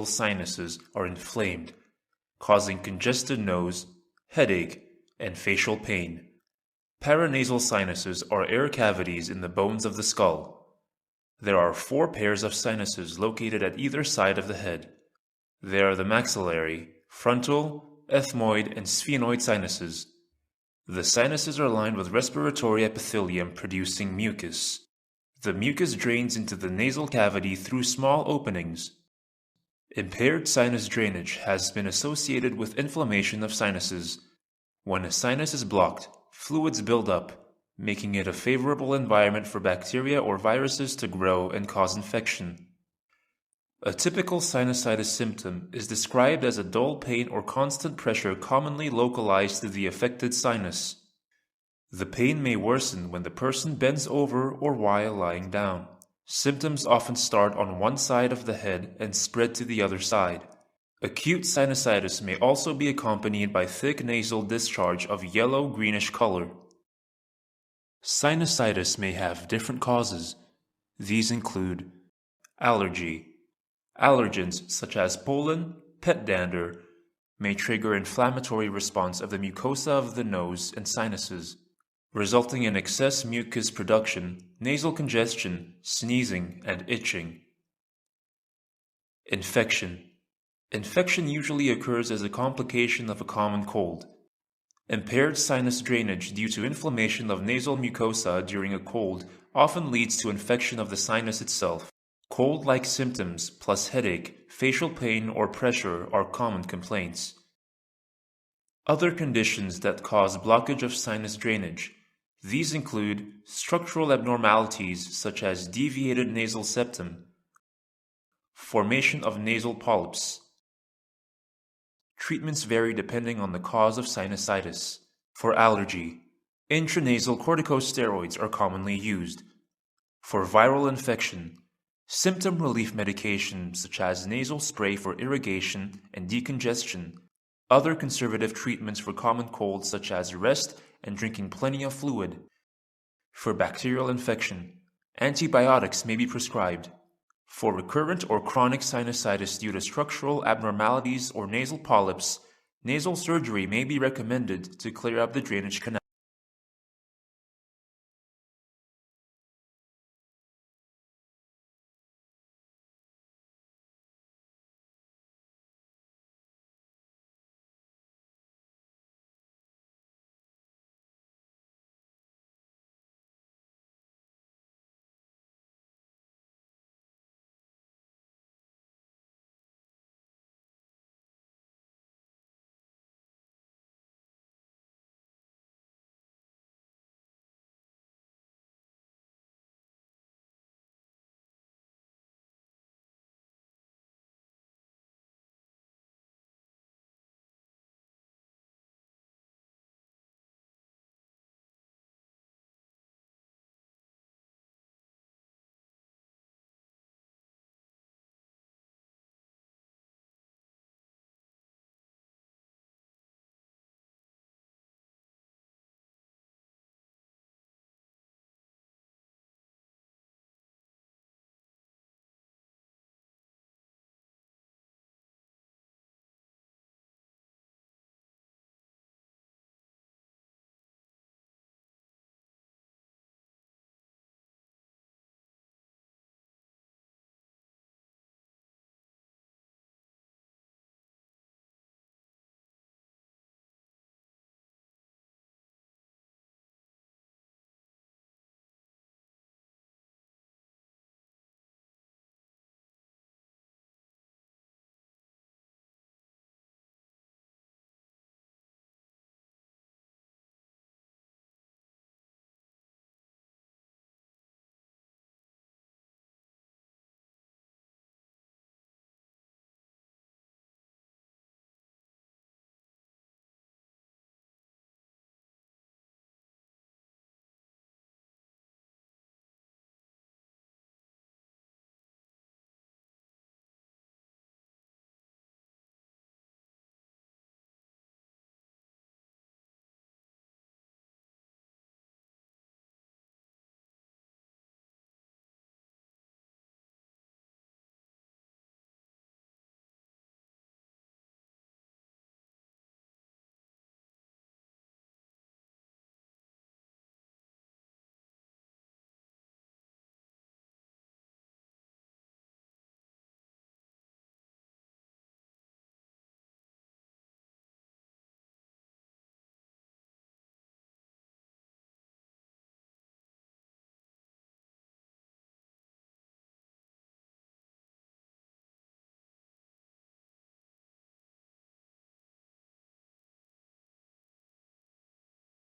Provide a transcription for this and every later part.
sinuses are inflamed, causing congested nose, headache, and facial pain. Paranasal sinuses are air cavities in the bones of the skull. There are 4 pairs of sinuses located at either side of the head. They are the maxillary, frontal, ethmoid, and sphenoid sinuses. The sinuses are lined with respiratory epithelium producing mucus. The mucus drains into the nasal cavity through small openings. Impaired sinus drainage has been associated with inflammation of sinuses. When a sinus is blocked, fluids build up, making it a favorable environment for bacteria or viruses to grow and cause infection. A typical sinusitis symptom is described as a dull pain or constant pressure commonly localized to the affected sinus. The pain may worsen when the person bends over or while lying down. Symptoms often start on one side of the head and spread to the other side. Acute sinusitis may also be accompanied by thick nasal discharge of yellow-greenish color. Sinusitis may have different causes. These include allergy. Allergens such as pollen, pet dander, may trigger inflammatory response of the mucosa of the nose and sinuses, resulting in excess mucus production, nasal congestion, sneezing, and itching. Infection. Infection usually occurs as a complication of a common cold. Impaired sinus drainage due to inflammation of nasal mucosa during a cold often leads to infection of the sinus itself. Cold-like symptoms plus headache, facial pain, or pressure are common complaints. Other conditions that cause blockage of sinus drainage. These include structural abnormalities such as deviated nasal septum, formation of nasal polyps. Treatments vary depending on the cause of sinusitis. For allergy, intranasal corticosteroids are commonly used. For viral infection, symptom relief medications such as nasal spray for irrigation and decongestion. Other conservative treatments for common colds such as rest and drinking plenty of fluid. For bacterial infection, antibiotics may be prescribed. For recurrent or chronic sinusitis due to structural abnormalities or nasal polyps, nasal surgery may be recommended to clear up the drainage canal.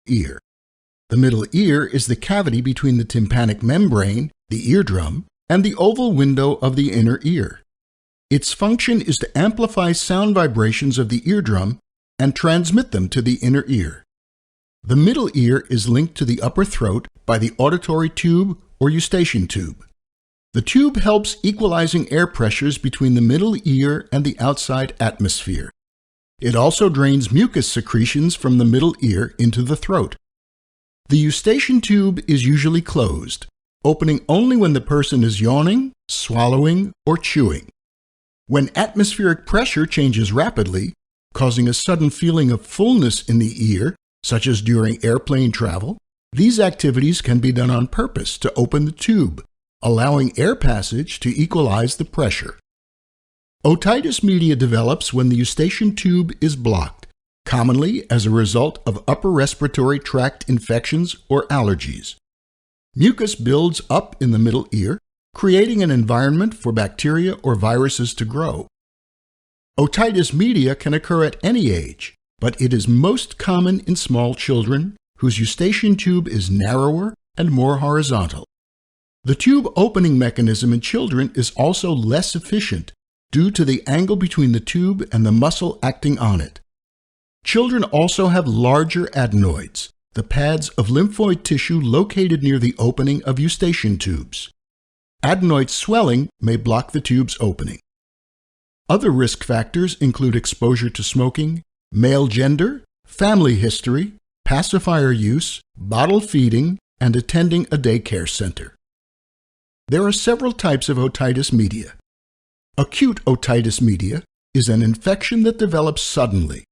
ear. The middle ear is the cavity between the tympanic membrane, the eardrum, and the oval window of the inner ear. Its function is to amplify sound vibrations of the eardrum and transmit them to the inner ear. The middle ear is linked to the upper throat by the auditory tube or eustachian tube. The tube helps equalizing air pressures between the middle ear and the outside atmosphere. It also drains mucus secretions from the middle ear into the throat. The eustachian tube is usually closed, opening only when the person is yawning, swallowing, or chewing. When atmospheric pressure changes rapidly, causing a sudden feeling of fullness in the ear, such as during airplane travel, these activities can be done on purpose to open the tube, allowing air passage to equalize the pressure. Otitis media develops when the eustachian tube is blocked, commonly as a result of upper respiratory tract infections or allergies. Mucus builds up in the middle ear, creating an environment for bacteria or viruses to grow. Otitis media can occur at any age, but it is most common in small children whose eustachian tube is narrower and more horizontal. The tube opening mechanism in children is also less efficient due to the angle between the tube and the muscle acting on it. Children also have larger adenoids, the pads of lymphoid tissue located near the opening of eustachian tubes. Adenoid swelling may block the tube's opening. Other risk factors include exposure to smoking, male gender, family history, pacifier use, bottle feeding, and attending a daycare center. There are several types of otitis media. Acute otitis media is an infection that develops suddenly.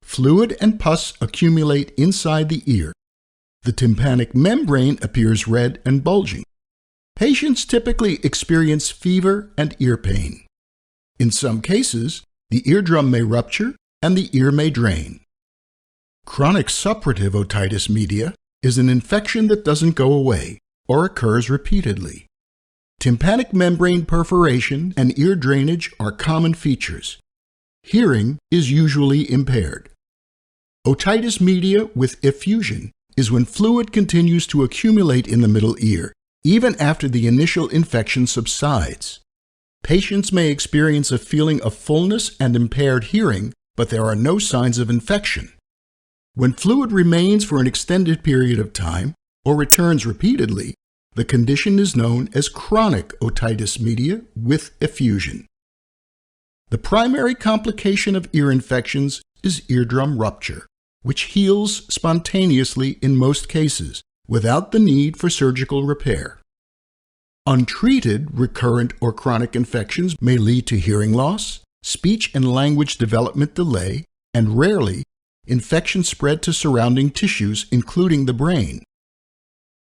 Fluid and pus accumulate inside the ear. The tympanic membrane appears red and bulging. Patients typically experience fever and ear pain. In some cases, the eardrum may rupture and the ear may drain. Chronic suppurative otitis media is an infection that doesn't go away or occurs repeatedly. Tympanic membrane perforation and ear drainage are common features. Hearing is usually impaired. Otitis media with effusion is when fluid continues to accumulate in the middle ear, even after the initial infection subsides. Patients may experience a feeling of fullness and impaired hearing, but there are no signs of infection. When fluid remains for an extended period of time or returns repeatedly, the condition is known as chronic otitis media with effusion. The primary complication of ear infections is eardrum rupture, which heals spontaneously in most cases without the need for surgical repair. Untreated recurrent or chronic infections may lead to hearing loss, speech and language development delay, and rarely, infection spread to surrounding tissues, including the brain.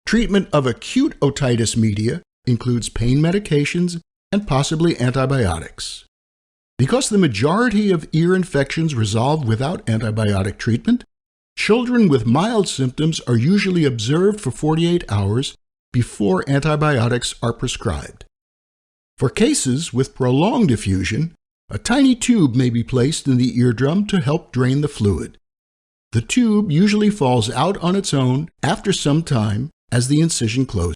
Treatment of acute otitis media includes pain medications and possibly antibiotics. Because the majority of ear infections resolve without antibiotic treatment, children with mild symptoms are usually observed for 48 hours before antibiotics are prescribed. For cases with prolonged effusion, a tiny tube may be placed in the eardrum to help drain the fluid. The tube usually falls out on its own after some time as the incision closes.